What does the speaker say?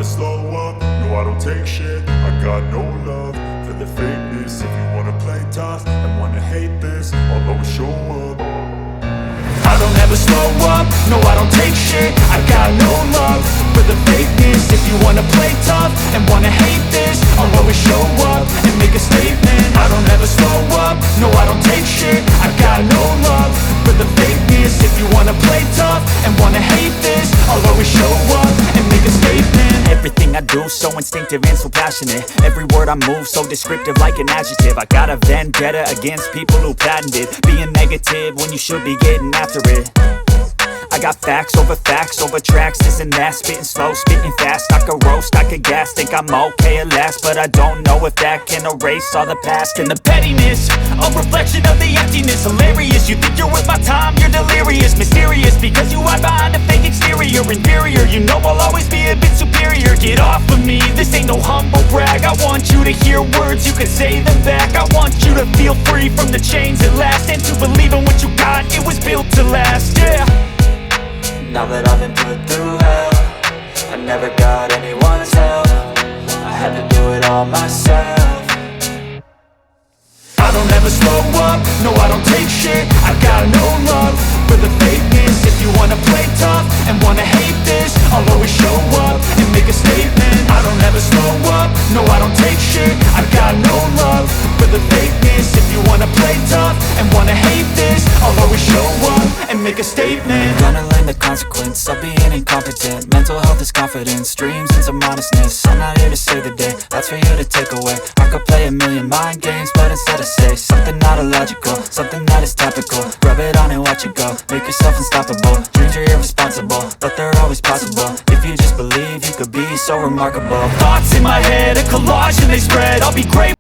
slow up, no I don't take shit. I got no love for the fakeness. If you wanna play tough and wanna hate this, I'll always show up. I don't ever slow up, no I don't take shit. I got no love for the fakeness. If you wanna play tough and wanna hate this, I'll always show up and make a statement. I don't ever slow up, no I don't take shit. I got no love for the fakeness. If you wanna play tough and wanna hate this, I'll always show up and make a statement. Everything I do so instinctive and so passionate. Every word I move so descriptive like an adjective. I got a vendetta against people who patented being negative when you should be getting after it. I got facts over tracks, this and that. Spitting slow, spitting fast, I could roast, I could gas. Think I'm okay at last, but I don't know if that can erase all the past. And the pettiness, a reflection of the emptiness. Hilarious, you think you're worth my time, you're delirious. Mysterious, because you hide behind a fake exterior. Inferior, you know I'll always be a bit superior. Get off of me, this ain't no humble brag. I want you to hear words, you can say them back. I want you to feel free from the chains at last, and to believe in what you got, it was built to last, yeah. Now that I've been put through hell, I never got anyone's help. I had to do it all myself. I don't ever slow up, no I don't take shit. I got no love for the fakeness. If you wanna play tough and wanna hate this, I'll always show up and make a statement. I don't ever slow up, no I don't take shit. I got no love for the fakeness. If you wanna play tough and wanna hate this, I'll always show up and make a statement. Gonna learn the consequence of being incompetent. Mental health is confidence, dreams and some honestness. I'm not here to save the day, that's for you to take away. I could play a million mind games, but instead I say something not illogical, something that is topical. Rub it on and watch it go, make yourself unstoppable. Dreams are irresponsible, but they're always possible. If you just believe, you could be so remarkable. Thoughts in my head, a collage and they spread. I'll be great